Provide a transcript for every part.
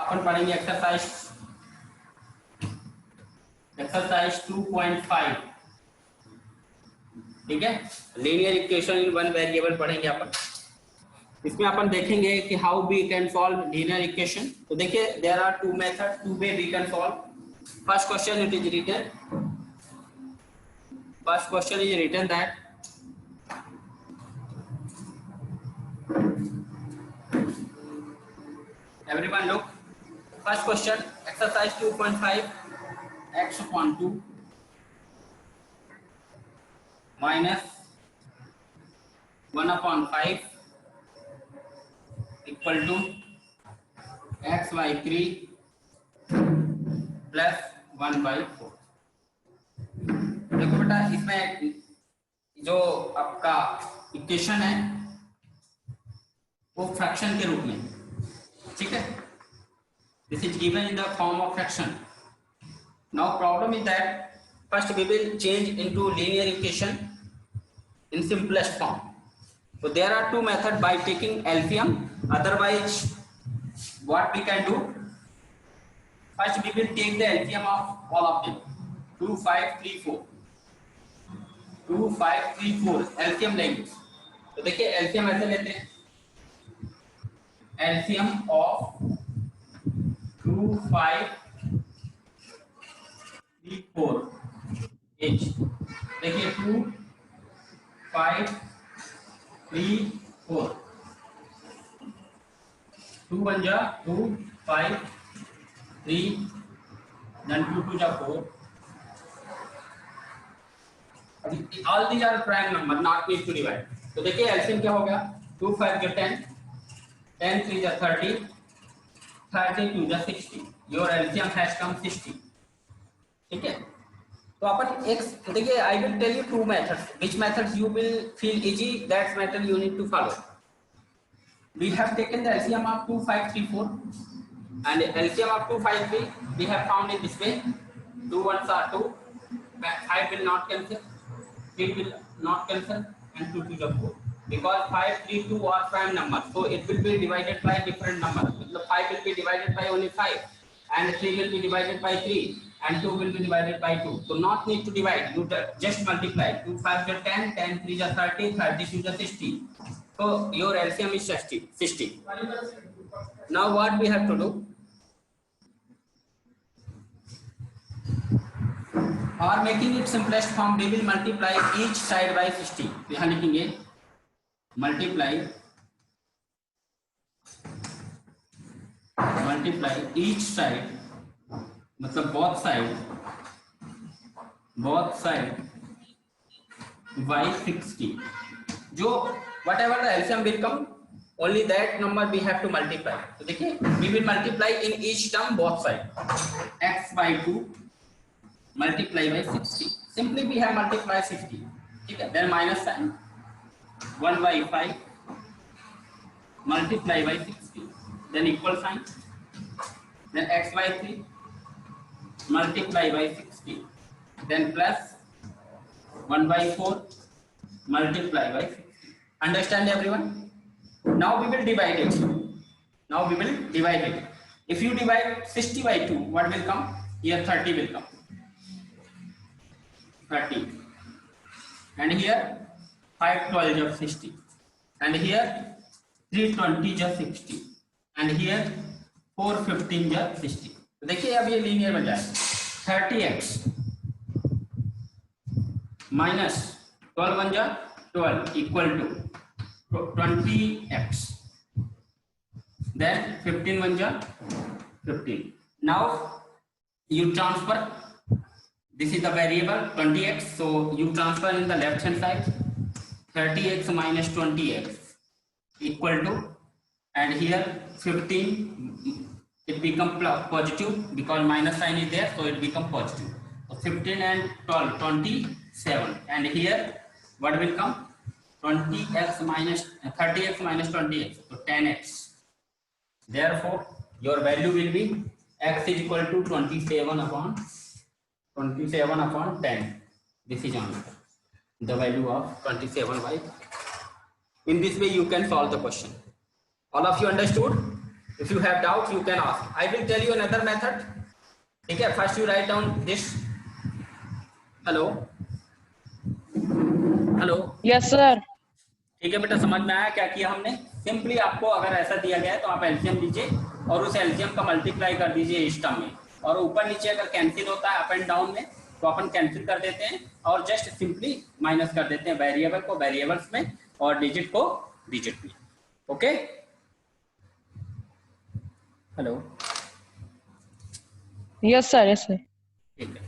अपन पढ़ेंगे एक्सरसाइज 2.5, ठीक है। Linear equation in one variable पढ़ेंगे अपन। इसमें अपन देखेंगे कि how we can solve linear equation. तो देखिए there are two method, two way we can solve. First question it is written, first question is written that everyone look, first question, exercise 2.5, x upon 2 minus 1 upon 5 equal to x by 3 plus 1 by 4। देखो बेटा, इसमें जो आपका equation है वो fraction के रूप में, ठीक है। This is given in the form of fraction. Now problem is that first we will change into linear equation in simplest form. So there are two methods by taking LCM. Otherwise, what we can do? First we will take the LCM of all of them. 2, 5, 3, 4. 2, 5, 3, 4. LCM लेंगे। तो देखिए LCM ऐसे लेते हैं। LCM of 2, 5, 3, 4 H। देखिए 2, 5, 3, 4। 2 1 जा 2, 5, 3, then 2 2 जा 4। All these are prime number, not need to divide। तो देखिए LCM क्या हो गया? 2 5 जा 10, 10 3 जा 30, 32 जा 60। Your LCM has come 60, ठीक है। तो अपन x, देखिए I will tell you two methods. Which methods you will feel easy, that method you need to follow. We have taken the LCM of 2 5 3 4 and LCM of 2 5 3 we have found in this way. 2 1s are 2, 5 will not cancel, 3 will not cancel, and 2 2 are 4, because 5 3 2 are prime numbers, so it will be divided by different numbers. So 5 will be divided by only 5 and 3 will be divided by 3 and 2 will be divided by 2. So not need to divide, you just multiply. 2 5 is 10, 10 3 is 30, 32 is 60. So your LCM is 60. Now what we have to do? और making it simplest form, we will multiply each side by 60। यहाँ लिखेंगे multiply each side, मतलब both side by 60। जो whatever the LCM will come, only that number we have to multiply। तो देखिए we will multiply in each term both side। x by 2 multiply by 60, simply we have multiply 60, ठीक है। then minus sign, 1 by 5 multiply by 60, then equal sign, then x by 3 multiply by 60, then plus 1 by 4 multiply by 60। Understand everyone? Now we will divide it। If you divide 60 by 2, what will come? Here 30 will come, 30, and here 5 12 is 60, and here 3 20 is 60, and here 4 15 is 60। तो देखिए अब ये linear बन जाए। 30x minus 12 1 जा 12 equal to 20x, then 15 1 जा 15। now you transfer, this is the variable 20x, so you transfer in the left hand side, 30x minus 20x equal to, and here 15 it become positive because minus sign is there, so it become positive। so 15 and 12 27, and here what will come? 30x minus 20x, so 10x। therefore your value will be x is equal to 27 upon 10। this is only the value of 27 by। in this way you can solve the question। all of you understood? If you have doubts, you can ask. I will tell you another method. ठीक है, first you write down this. Hello. Hello. Yes sir. ठीक है बेटा, समझ में आया क्या किया हमने? सिंपली आपको अगर ऐसा दिया गया है तो आप एलसीएम लीजिए और उस एलसीएम का मल्टीप्लाई कर दीजिए इस टर्म में, और ऊपर नीचे अगर कैंसिल होता है अप एंड डाउन में तो अपन कैंसिल कर देते हैं और जस्ट सिंपली माइनस कर देते हैं वेरिएबल को वेरिएबल्स में और डिजिट को डिजिट में. Okay. Hello. Yes sir. Yes sir. ठीक है.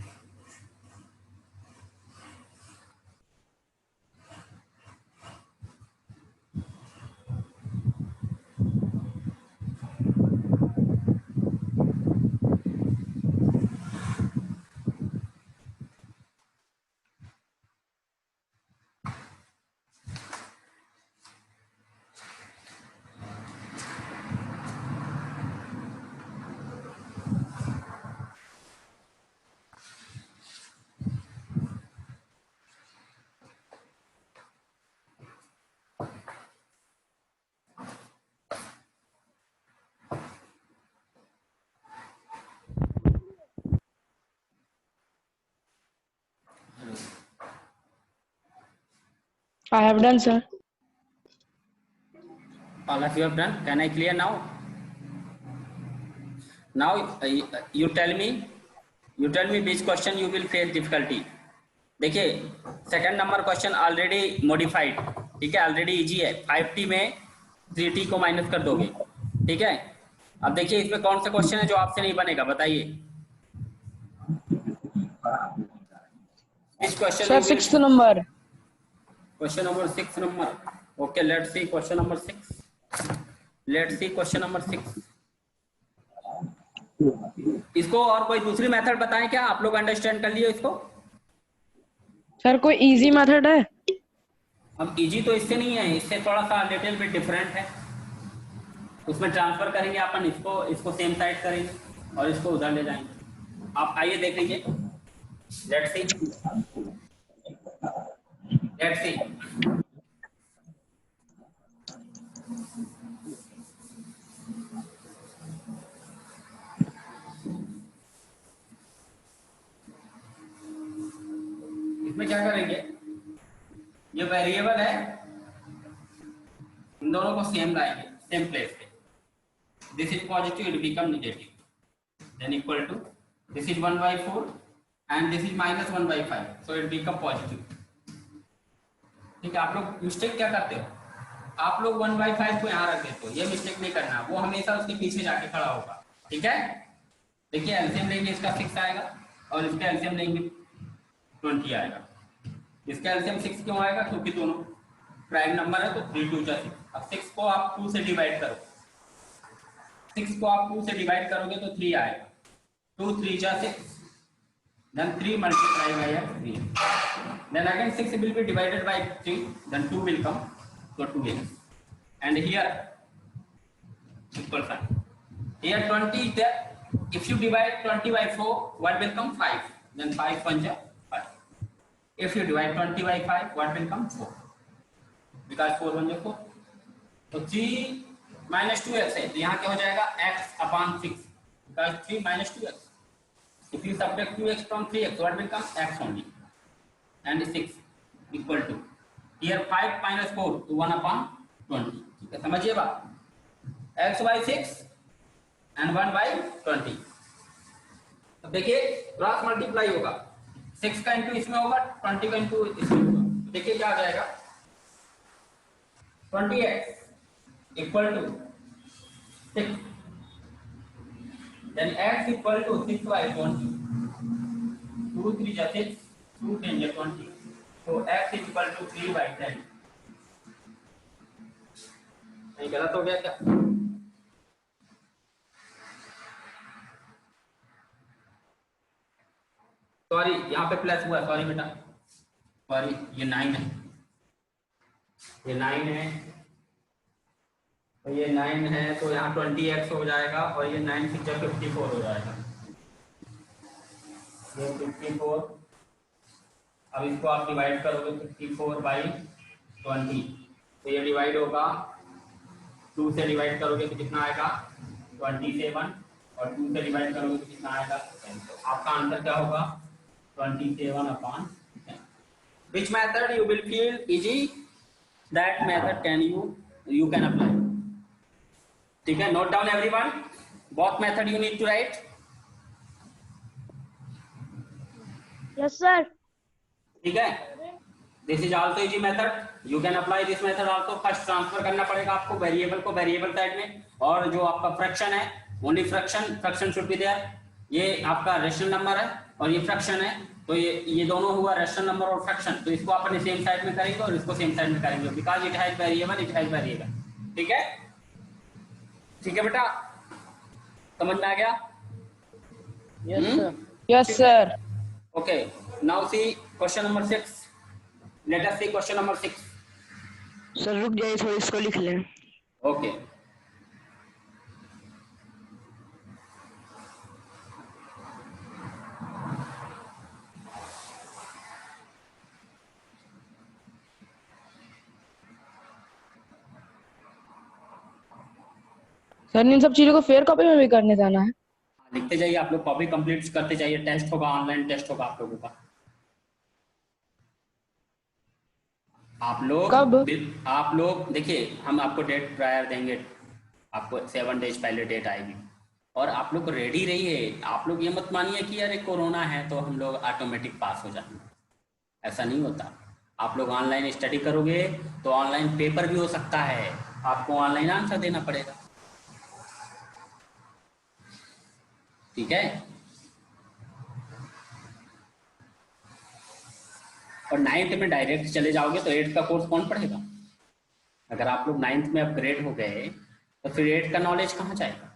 I have done sir. All of you have done. Can I clear now? Now you tell me which question you will face difficulty. देखिए second number question already modified. ठीक है, already easy है. 5t में 3t को minus कर दोगे. ठीक है. अब देखिए इसमें कौन सा क्वेश्चन है जो आपसे नहीं बनेगा, बताइए. इस question Sir, 6th number. Question number 6 number. Okay, let's see question number 6. Let's see question number 6. इसको और कोई दूसरी मेथड बताएं क्या? आप लोग अंडरस्टैंड कर लिए इसको? सर कोई इजी मेथड है? अब इजी तो इससे नहीं है, इससे थोड़ा सा लिटिल बिट डिफरेंट है. उसमें ट्रांसफर करेंगे अपन, इसको सेम साइड करेंगे और इसको उधर ले जाएंगे. आप आइए देख लीजिए. Let's see. इसमें क्या करेंगे, ये वेरिएबल है, इन दोनों को सेम लाएंगे सेम प्लेस पे. This is positive, it become negative, then equal to this is 1/4 and this is -1/5, so it become positive. ठीक है. आप लोग मिस्टेक क्या करते हो, आप लोग 1/5 को यहाँ रख देते हो. ये मिस्टेक नहीं करना, वो हमेशा उसके पीछे जाके खड़ा होगा. ठीक है. देखिए एलसीएम लेंगे, इसका 6 आएगा और इसका एलसीएम लेंगे 20 आएगा. इसका एलसीएम 6 क्यों आएगा, क्योंकि दोनों प्राइम नंबर है तो 3 2 6. अब 6 को आप 2 से डिवाइड करो, 6 को आप 2 से डिवाइड करोगे तो 3 आएगा. 2 3 6, then 3 multiplied by 3. Then again 6 will be divided by 3, then 2 will come, so 2x. And here equal sign. Here 20 is there. If you divide 20 by 4, what will come? 5. Then 5 1 5. If you divide 20 by 5, what will come? 4. Because 4 1 4. तो 3 minus 2x है, तो यहाँ क्या हो जाएगा? x upon 6. Because 3 minus 2x. If you subtract 2x from 3x, what will come? X only. And 6 equal to here 5 minus 4 to 1 upon 20. ठीक है, समझिए बात. x by 6 and 1 by 20. अब देखिए क्रॉस मल्टीप्लाई होगा, 6 का इंटू इसमें होगा, 20 का इंटू इसमें होगा. देखिए क्या आ जाएगा, 20x equal to 6. Then x equal to 6 by 20. 2 3 जा 6, 2 10 जा 20. So x is equal to 3 by 10. नहीं गलत हो गया क्या? सॉरी, यहाँ पे प्लस हुआ, सॉरी बेटा, सॉरी. ये 9 है, ये 9 है, तो ये 9 है, तो यहाँ 20x हो जाएगा और ये 9 6 जा 54 हो जाएगा. ये 54. अब इसको आप डिवाइड करोगे 54 by 20, तो ये डिवाइड होगा, 2 से डिवाइड करोगे तो कितना आएगा? 27 और 2 से डिवाइड करोगे तो कितना आएगा 10। तो आपका आंसर क्या होगा 27/10। Which method you will feel easy, that method you can apply. ठीक है, note down everyone, both method you need to write. Yes, sir. ठीक है, this is also easy method, you can apply this method also. First transfer करना पड़ेगा आपको variable को variable side में, और जो आपका फ्रैक्शन है only fraction should be there. ये आपका रेशनल नंबर है और ये फ्रैक्शन है, तो ये दोनों हुआ रेशनल नंबर और फ्रैक्शन, तो इसको अपने सेम साइड में करेंगे और इसको सेम साइड में करेंगे, बिकॉज इट हैज वेरिएबल। ठीक है, ठीक है बेटा, समझ में आ गया? Yes, sir. Yes, sir. Okay, now see question number 6. Let us see question number 6. Sir रुक जाइए थोड़ी, इसको लिख लें। Okay. सर इन सब चीजों को फेयर कॉपी में भी करने जाना है? लिखते जाइए आप लोग, कॉपी कंप्लीट करते जाइए, टेस्ट होगा, ऑनलाइन टेस्ट होगा आप लोगों का। कब? आप लोग देखिए, हम आपको डेट प्रायर देंगे, आपको 7 डेज पहले डेट आएगी, और आप लोग रेडी रहिए। आप लोग ये मत मानिए कि यार कोरोना है तो हम लोग ऑटोमेटिक पास हो जाएंगे, ऐसा नहीं होता। आप लोग ऑनलाइन स्टडी करोगे तो ऑनलाइन पेपर भी हो सकता है, आपको ऑनलाइन आंसर देना पड़ेगा। ठीक है, और 9th में डायरेक्ट चले जाओगे तो 8th का कोर्स कौन पढ़ेगा? अगर आप लोग 9th में अपग्रेड हो गए तो फिर 8th का नॉलेज कहाँ जाएगा?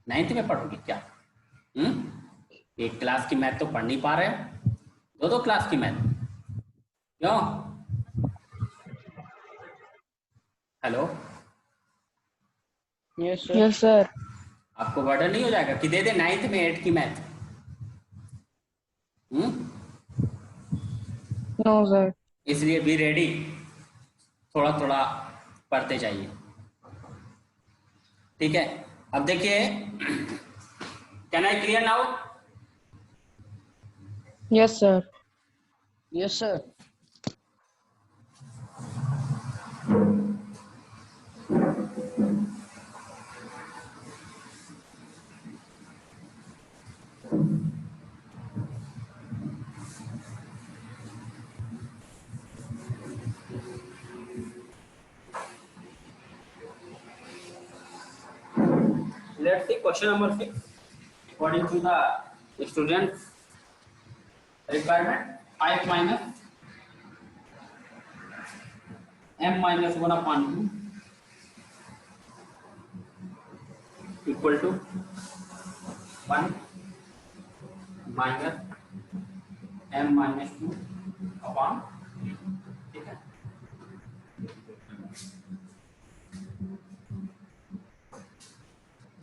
9th में पढ़ोगे क्या? एक क्लास की मैथ तो पढ़ नहीं पा रहे, दो क्लास की मैथ क्यों? Hello, Yes, sir. Yes sir. आपको बर्डन नहीं हो जाएगा कि दे दे 9th में 8th की मैथ? No sir. इसलिए बी रेडी, थोड़ा थोड़ा पढ़ते जाइए। ठीक है, अब देखिए, can I clear now? Yes sir. Yes, sir. Let's see question number 6. According to the student's requirement, 5 minus m minus 1/2 equal to 1 minus m minus 2/3. ठीक है,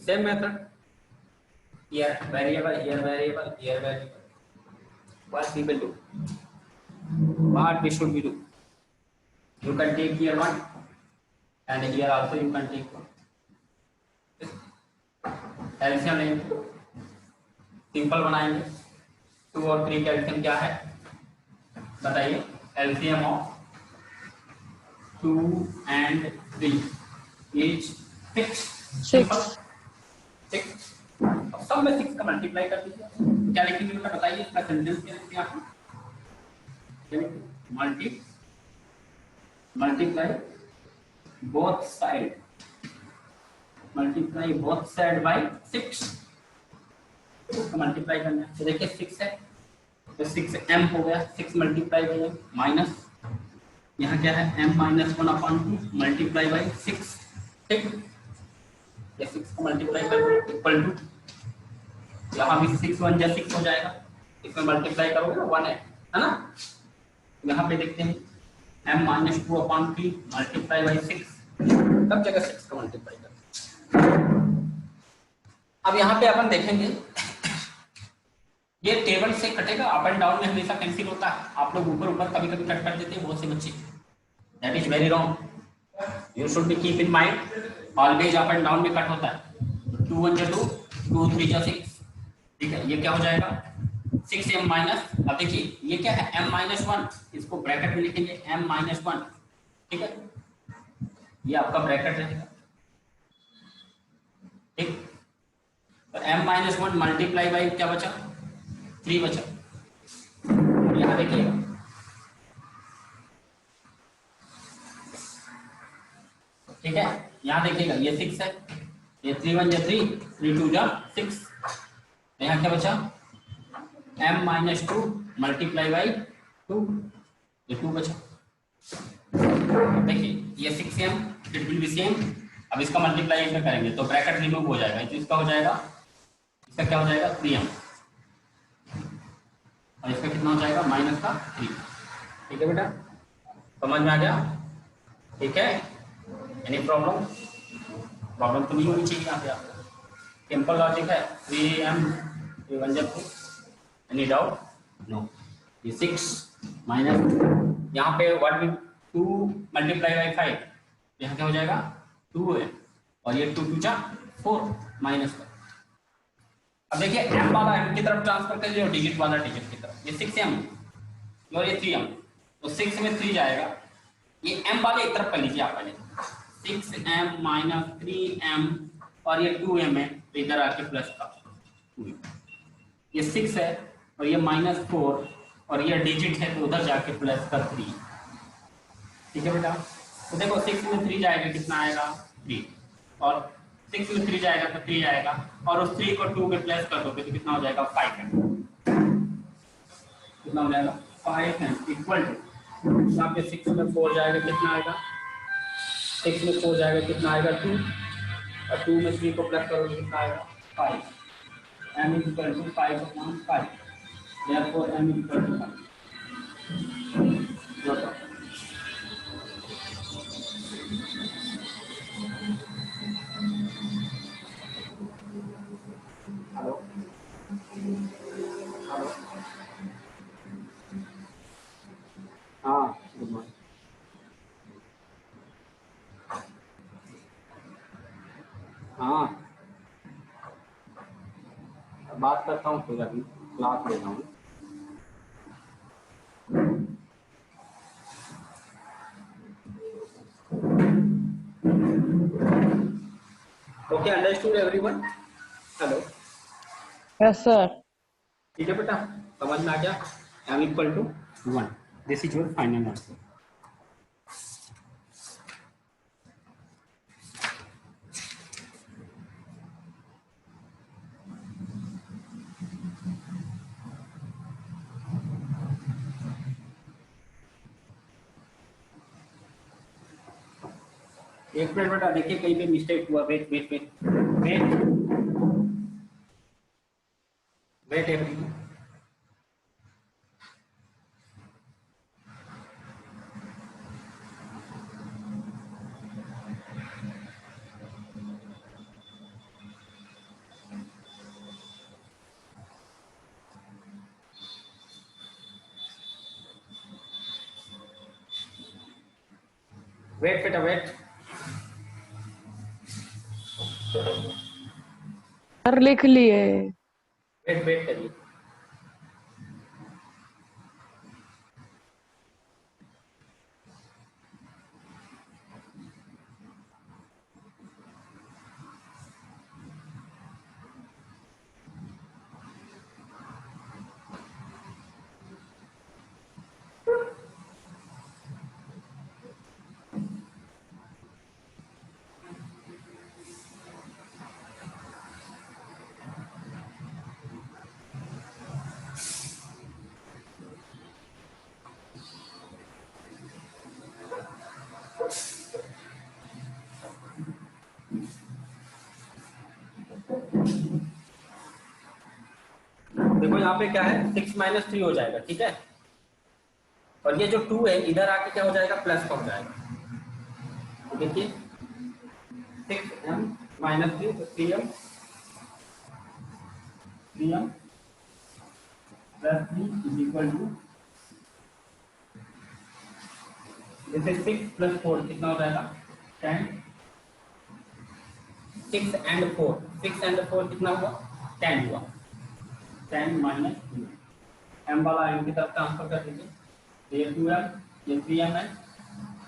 same method, here variable. What we will do, what we should we do? You can take here 1 and here also you can take 1. एल्सियम लेंगे, simple बनाएंगे। 2 और 3 का एल्सियम क्या है बताइए? LCM of 2 and 3 is 6। 6। अब सब में 6 का मल्टीप्लाई कर दीजिए। क्या लिखेंगे बेटा बताइए? इसका सेंटेंस क्या लिखेंगे आप? Multiply both side by 6। इसको मल्टीप्लाई करना है, तो देखिए 6 है तो 6m हो गया, 6 मल्टीप्लाई किया माइनस, यहाँ क्या है m minus 1/2 मल्टीप्लाई बाय 6। ठीक, ये 6 को मल्टीप्लाई कर इक्वल टू, यहाँ भी 6 1 जा 6 हो जाएगा, इसमें मल्टीप्लाई करोगे ना 1 है ना? यहाँ पे देखते हैं m minus 2/3 मल्टीप्लाई बाय 6, तब जगह 6 का मल्टीप्लाई कर। अब यहाँ पे अपन देखेंगे ये टेबल से कटेगा, अप एंड डाउन में हमेशा कैंसिल होता है। आप लोग ऊपर ऊपर कभी कभी कट कर देते हैं बहुत से बच्चे, that is very wrong. You should be keep in mind, always up and down में कट होता है। 2 1 जा 2, 2 3 जा 6, ठीक है। ये क्या हो जाएगा 6m माइनस, अब देखिए ये क्या है m माइनस 1, इसको ब्रैकेट में लिखेंगे m माइनस 1, ठीक है, ये आपका ब्रैकेट रहेगा, ठीक। तो m माइनस 1 मल्टीप्लाई बाई क्या बचा 3 बचा, यहाँ देखिएगा ठीक है, यहाँ देखिएगा ये 6 है, ये 3 1 जा 3, 3 2 जा 6, यहाँ क्या बचा m माइनस 2 मल्टीप्लाई बाई 2, ये 2 बचा। देखिए ये 6m it will be same, अब इसका मल्टीप्लाई इसमें करेंगे तो ब्रैकेट रिमूव हो जाएगा, तो इसका हो जाएगा, इसका क्या हो जाएगा 3m, और इसका कितना हो जाएगा माइनस का 3, ठीक है बेटा, समझ में आ गया, ठीक है। एनी प्रॉब्लम, प्रॉब्लम तो नहीं होनी चाहिए यहाँ पे आपको, सिंपल लॉजिक है, 3m 1 जा 2, एनी डाउट नो। ये 6 माइनस यहाँ पे 2 मल्टीप्लाई बाई 5, यहाँ क्या हो जाएगा 2 है, और ये 2 2 जा 4 माइनस का। अब देखिए m वाला m की तरफ ट्रांसफर कर लिया और डिजिट वाला डिजिट की तरफ, ये 6m और ये 3m, तो 6 में 3 जाएगा, ये m वाले एक तरफ कर लीजिए आप पहले, 6m माइनस 3m और ये 2m है, तो इधर आके प्लस का 2, ये 6 है और ये माइनस 4 और ये डिजिट है तो उधर जाके प्लस का 3, ठीक है बेटा। तो देखो 6 में 3 जाएगा कितना आएगा 3, और 6 में 3 जाएगा तो 3 आएगा, और उस 3 को 2 में प्लस कर दोगे तो कितना हो जाएगा 5 है, कितना हो जाएगा 5 है इक्वल टू, यहाँ पे 6 में 4 जाएगा कितना आएगा, 6 में 4 जाएगा कितना आएगा 2, और 2 में 3 को प्लस करोगे कितना आएगा 5, m equal to 5 upon 5, therefore m equal to 5। Hello hello, हाँ गुड मॉर्निंग, हाँ बात करता हूँ, फिर अभी क्लास ले रहा हूँ। Okay understood everyone, hello, yes sir. ठीक है बेटा, समझ में आ गया, m equal to 1, this is your final answer. एक मिनट बेटा, देखिए कहीं पे मिस्टेक हुआ, wait wait wait wait wait everyone, wait बेटा वेट, सर लिख लिए। वेट वेट करिए, देखो यहाँ पे क्या है 6 माइनस 3 हो जाएगा, ठीक है, और ये जो 2 है इधर आके क्या हो जाएगा प्लस का हो जाएगा, तो देखिए 6m माइनस 3, तो 3m plus 3 is equal to, this is 6 plus 4 कितना हो जाएगा 10, 6 एंड 4 6 एंड 4 कितना हुआ 10 हुआ 10 माइनस 2 m वाला m की तरफ ट्रांसफर कर दीजिए तो ये 2m ये 3m है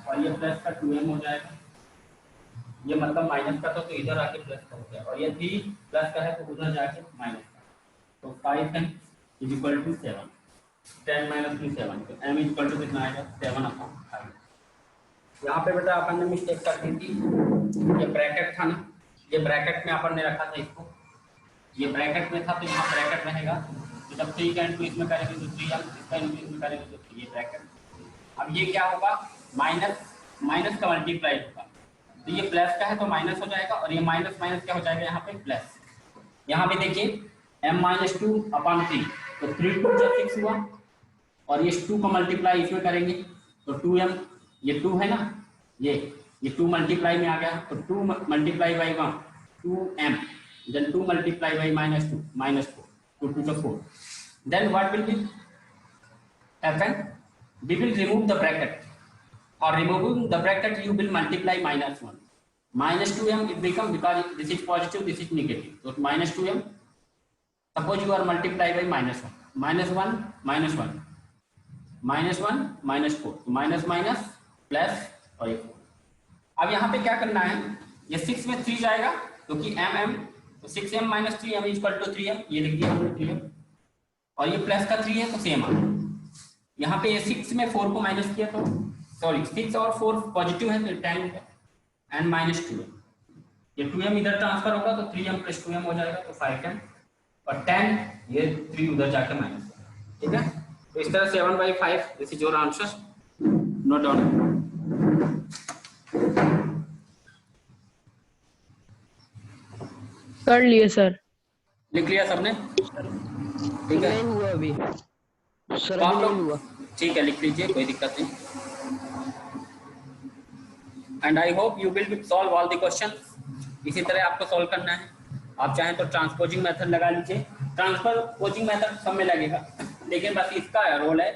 और ये प्लस का 2m हो जाएगा ये मतलब माइनस का तो इधर आके प्लस का हो गया और ये 3 प्लस का है तो उधर जाके माइनस का तो 5m is equal to 7 10 minus 3 7 तो m इज इक्वल टू कितना आएगा 7/5 यहाँ पे बेटा अपन ने मिस्टेक कर दी थी ये ब्रैकेट था ना ये ब्रैकेट में अपन ने रखा था इसको ये ब्रैकेट में था तो यहाँ ब्रैकेट रहेगा तो जब 3 का इंटू इसमें करेंगे तो 3m इसका इंटू इसमें करेंगे तो ये ब्रैकेट अब ये क्या होगा माइनस का मल्टीप्लाई होगा तो ये प्लस का है तो माइनस हो जाएगा और ये माइनस माइनस क्या हो जाएगा यहाँ पे प्लस यहाँ पे देखिए m-2/3 तो 3 2 जब 6 हुआ और ये 2 का मल्टीप्लाई इसमें करेंगे तो 2m ये 2 है ना ये 2 मल्टीप्लाई में आ गया तो 2 multiply by 1 2m then 2 multiply by -2 -4 2 to the 4 then what will be happen we will remove the bracket or removing the bracket you will multiply -1 -2m it become because this is positive this is negative so -2m suppose you are multiply by -1 -1 -1 -1 -4 तो minus minus plus और ये 4 अब यहाँ पे क्या करना है ये 6 में 3 जाएगा क्योंकि mm तो 6m minus 3m equal to 3m ये लिख दिया हमने 3m और ये प्लस का 3 है तो सेम आ यहाँ पे ये 6 में 4 को माइनस किया तो सॉरी 6 और 4 पॉजिटिव है तो 10 है एंड -2m ये 2m इधर ट्रांसफर होगा तो 3m प्लस 2m हो जाएगा तो 5m और 10 ये 3 उधर जाके माइनस ठीक है तो इस तरह 7/5 this is your answer note down कर लिए सर। लिख लिया सबने ठीक है नहीं हुआ अभी सर तो आप अभी नहीं लोग हुआ ठीक है लिख लीजिए कोई दिक्कत नहीं and I hope you will solve all the question इसी तरह आपको सॉल्व करना है आप चाहें तो ट्रांसपोजिंग मेथड लगा लीजिए ट्रांसपोजिंग मेथड सब में लगेगा लेकिन बस इसका रोल है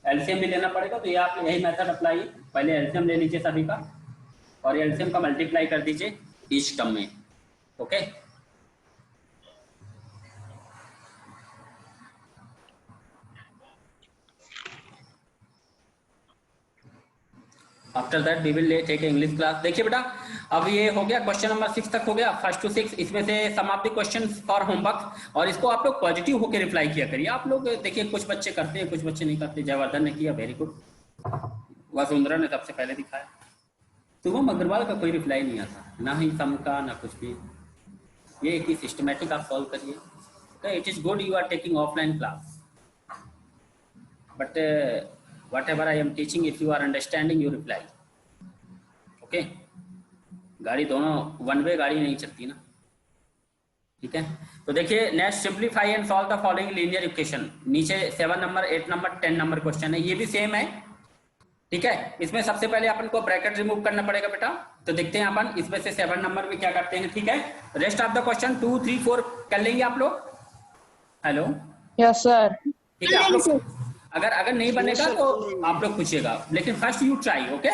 एलसीएम भी लेना पड़ेगा तो ये आप यही मेथड अप्लाई पहले एलसीएम ले लीजिए सभी का और एलसीएम का मल्टीप्लाई कर दीजिए ईच टर्म में okay after that we will take English class देखिए बेटा अब ये हो गया क्वेश्चन नंबर 6 तक हो गया 1 to 6 इसमें से some of the questions for homework और इसको आप लोग पॉजिटिव होकर रिप्लाई किया करिए आप लोग देखिए कुछ बच्चे करते हैं कुछ बच्चे नहीं करते जयवर्धन ने किया वेरी गुड वसुंधरा ने सबसे पहले दिखाया शुभम अग्रवाल का कोई रिप्लाई नहीं आता ना ही सम का ना कुछ भी ये एक सिस्टमैटिक आप सॉल्व करिए it is good you are taking offline class but whatever I am teaching if you are understanding you reply okay गाड़ी दोनों वन वे गाड़ी नहीं चलती ना ठीक है तो देखिए next simplify and solve the following linear equation नीचे 7 नंबर 8 नंबर 10 नंबर क्वेश्चन है ये भी सेम है ठीक है इसमें सबसे पहले अपन को ब्रैकेट रिमूव करना पड़ेगा बेटा तो देखते हैं अपन इसमें से 7 नंबर में क्या करते हैं ठीक है रेस्ट ऑफ द क्वेश्चन 2 3 4 कर लेंगे आप लोग हेलो यस सर। ठीक है आप लोग अगर नहीं बनेगा तो आप लोग पूछिएगा लेकिन फर्स्ट यू ट्राई ओके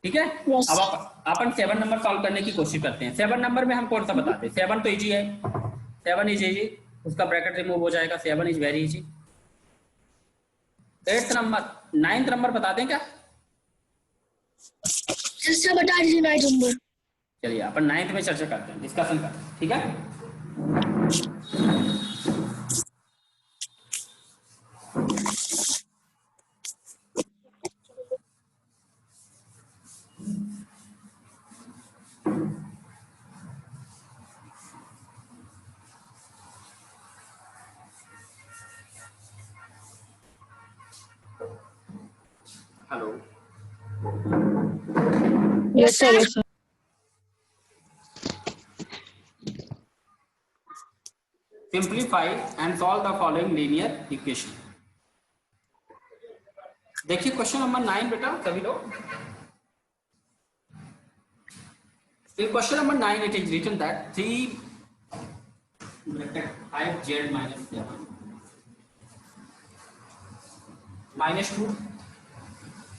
ठीक है अब अपन 7 नंबर सॉल्व करने की कोशिश करते हैं 7 नंबर में हम कौन सा बताते हैं 7 तो इजी है 7 इज इजी उसका ब्रैकेट रिमूव हो जाएगा 7 is very easy 8th number 9th number बता दें क्या बता दीजिए 9th नंबर चलिए अपन 9th में चर्चा करते हैं डिस्कशन करते हैं ठीक है hello yes sir yes sir. Simplify and solve the following linear equation देखिए क्वेश्चन नंबर 9 बेटा सभी लोग question number 9 it is written that 3 5z minus 7 minus 2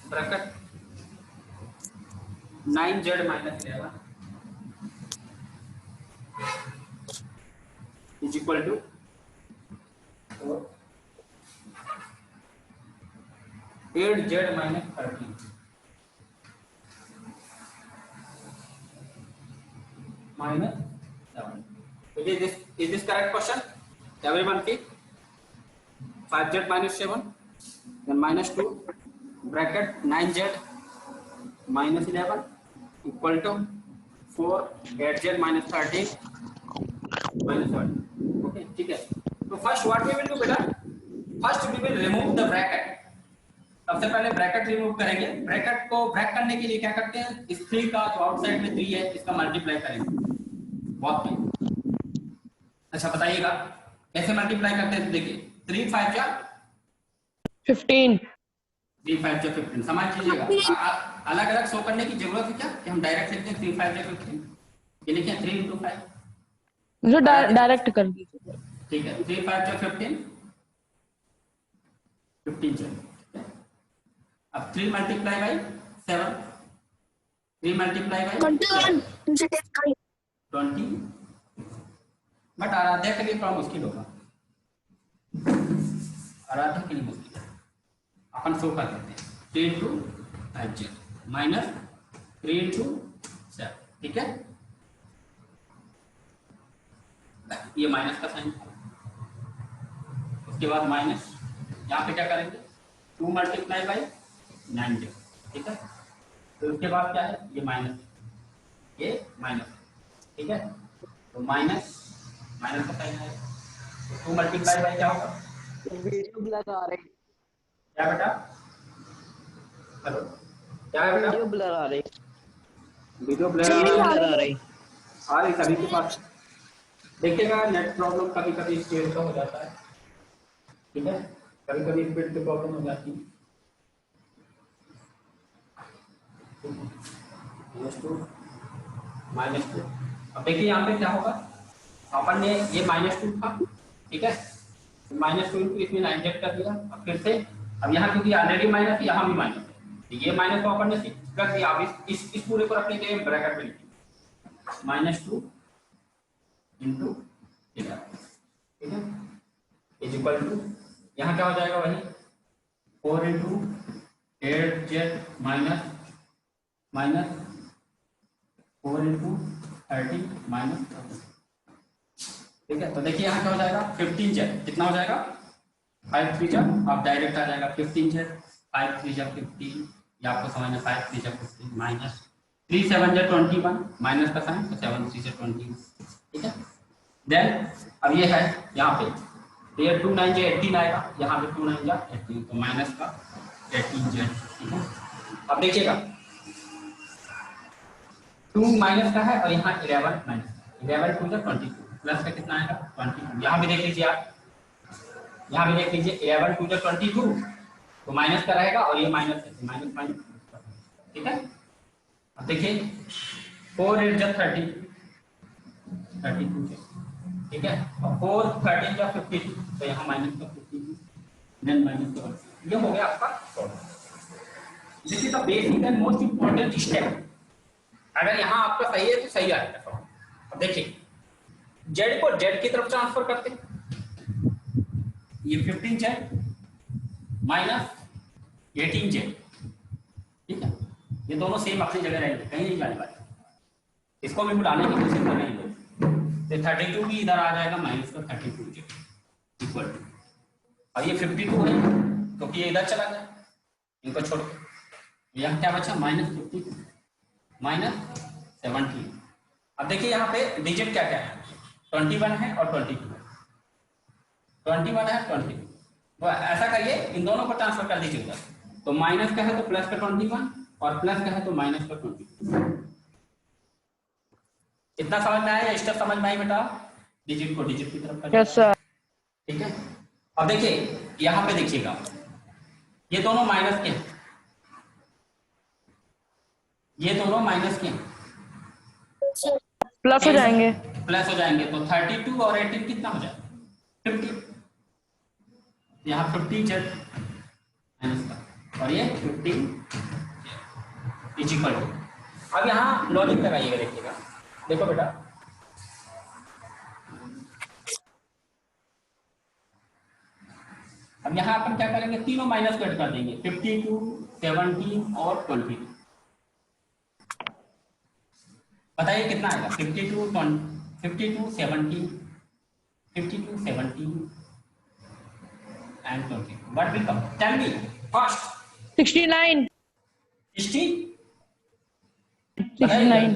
bracket 9z minus 11 is equal to 8z minus 13 minus 7. Is this correct question? Everyone see? 5z minus 7, then minus 2, bracket 9z minus 11 equal to 4, 8z minus 13 minus 1. Okay, ठीक है. तो first what we will do बेटा? First we will remove the bracket. सबसे पहले bracket remove करेंगे. Bracket को break करने के लिए क्या करते हैं, इस 3 का जो आउटसाइड में 3 है इसका मल्टीप्लाई करेंगे. बहुत नहीं. अच्छा बताइएगा कैसे मल्टीप्लाई करते हैं. तो देखिए 3 5 जा 15. 3 5 जा 15. समझ लीजिएगा. अलग अलग शो करने की जरूरत है क्या कि हम डायरेक्ट लिखते हैं 3 5 जा 15. ये लिखिए 3 × 5 जो डायरेक्ट कर दीजिए. ठीक है. 3 5 जा 15 15 अब 3 मल्टीप्लाई बाई 7 3 मल्टीप्लाई बाई 21 तुमसे टेस्ट कर 20 बट आराध्या के लिए थोड़ा मुश्किल होगा. आराध्या के लिए मुश्किल है. अपन शो कर देते हैं 3 × 5z माइनस 3 × 7. ठीक है. ये माइनस का साइन. उसके बाद माइनस यहाँ पे क्या करेंगे 2 मल्टीप्लाई बाई 9z. ठीक है. तो उसके बाद क्या है ये माइनस, ये माइनस. ठीक है. तो माइनस माइनस का साइन है. तो 2 मल्टीप्लाई बाई क्या होगा. वीडियो ब्लर आ रही. क्या बेटा. हेलो क्या है बेटा. वीडियो ब्लर आ रही. वीडियो ब्लर आ रही. आ रही सभी के पास. देखिएगा नेट प्रॉब्लम कभी कभी स्पीड का हो जाता है. ठीक है. कभी कभी स्पीड की प्रॉब्लम हो जाती है. -2 अब देखिए यहाँ पे क्या होगा. अपन ने ये -2 था. ठीक है. -2 इसमें 9z कर दिया. अब फिर से अब यहाँ क्योंकि ऑलरेडी माइनस है यहाँ भी माइनस है तो ये माइनस को अपन ने कर दिया. अब इस पूरे को रखने के लिए ब्रैकेट में लिखिए -2 × 11. ठीक है. इज इक्वल टू यहाँ क्या हो जाएगा वही 4 × 8z माइनस 4 × 30 माइनस. ठीक है. तो देखिए यहाँ क्या हो जाएगा 15z. कितना हो जाएगा 5 3 जा. अब डायरेक्ट आ जाएगा 15z 5 3 जा 15. ये आपको समझना 5 3 जा 15 माइनस 3 7 जा 21 माइनस का साइन तो 7 3 जा 20. ठीक है. देन अब ये है यहाँ पे तो ये 2 9 जा 18 आएगा. यहाँ पे 2 9 जा 18 तो माइनस का 18z. ठीक है. अब देखिएगा 2 माइनस का है और यहाँ 11 माइनस 11 2 जा 22 प्लस का कितना आएगा 22. यहाँ भी देख लीजिए आप. यहाँ भी देख लीजिए 11 2 जा 22 तो माइनस का रहेगा और ये माइनस है माइनस माइनस. ठीक है. अब देखिए 4 8 जा 30 32. ठीक है. और 4 13 जा 52 तो यहाँ माइनस का 52 देन माइनस का. ये हो गया आपका solve. This is the basic and most important step. अगर यहाँ आपका सही है तो सही आएगा. अब देखिए z को z की तरफ ट्रांसफर करते ये 15z माइनस 18z. ठीक है. ये दोनों सेम अपनी जगह रहेंगे कहीं नहीं जाने वाले. इसको भी बुलाने की कोशिश कर रहे हैं लोग. तो 32 भी इधर आ जाएगा माइनस का 32z इक्वल टू. और ये 52 है क्योंकि ये इधर चला गया इनको छोड़ के. यहाँ क्या बचा -52 माइनस 17. अब देखिए यहाँ पे डिजिट क्या क्या है 21 है और 22 है. 21 है 22 तो ऐसा करिए इन दोनों को ट्रांसफर कर दीजिए उधर. तो माइनस का है तो प्लस का 21 और प्लस का है तो माइनस का 22. इतना समझ में आया या स्टेप समझ में आई बेटा. डिजिट को डिजिट की तरफ कर. Yes sir. ठीक है. अब देखिए यहाँ पे देखिएगा ये दोनों माइनस के हैं. ये दोनों माइनस के हैं. प्लस हो जाएंगे. प्लस हो जाएंगे तो 32 और 18 कितना हो जाएगा 50. यहाँ 50 z माइनस का और ये 15 इज इक्वल टू. अब यहाँ लॉजिक लगाइएगा. देखिएगा देखो बेटा अब यहाँ अपन क्या करेंगे, तीनों माइनस कट कर देंगे, 52, 17 और 22। बताइए कितना आएगा, 52, 17 and 20. What will come? Tell me first. 69 60? 69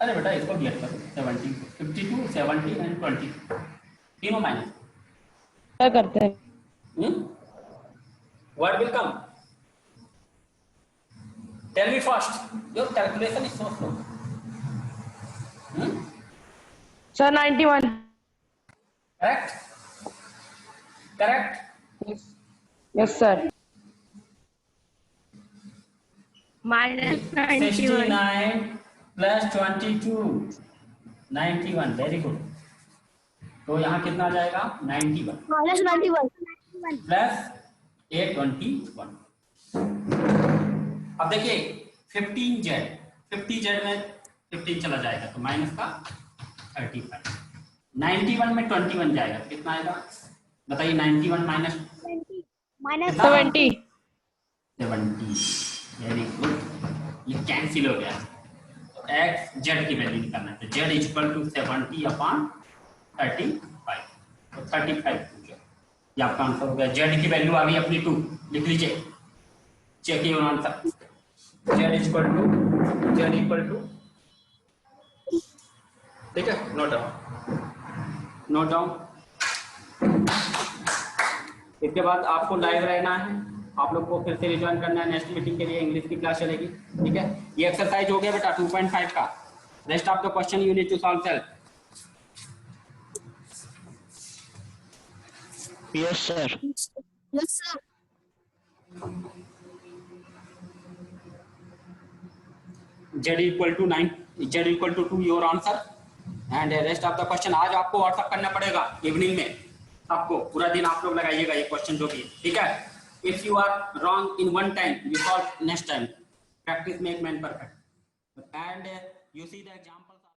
अरे बेटा इसको डिवाइड करो, 70, 52, 70 and 20, तीनों माइनस। क्या करते हैं? What will come? Tell me first. Your calculation is so slow. Sir 91 Correct? Correct? Yes sir. Minus 91. 69 plus 22, 91, very good. तो यहाँ कितना आ जाएगा, 91 Minus 91. प्लस 821। अब देखिए 50Z में 15 चला जाएगा तो माइनस का 35, 91 में 21 जाएगा तो कितना आएगा बताइए, 91 माइनस Minus 70 70, वेरी गुड, ये कैंसिल हो गया। तो एक्स जेड की वैल्यू निकालना है, तो जेड इज इक्वल टू 70/35, तो 35 ये आपका आंसर हो गया। जेड की वैल्यू आ गई अपनी 2, लिख लीजिए, check your answer. Z equal to, ठीक है, नोट डाउन। इसके बाद आपको लाइव रहना है, आप लोग को फिर से रिज्वाइन करना है, नेक्स्ट मीटिंग के लिए इंग्लिश की क्लास चलेगी, ठीक है। ये एक्सरसाइज हो गया बेटा 2.5 का, rest of the question you need to solve self. Yes sir. Yes, sir. Z equal to 9, Z equal to 2 your answer and rest of the question आज आपको व्हाट्सअप करना पड़ेगा इवनिंग में, आपको पूरा दिन आप लोग लगाइएगा ये क्वेश्चन जो भी है, ठीक है। If you are wrong in one time you solve next time, practice make man perfect and you see the exam.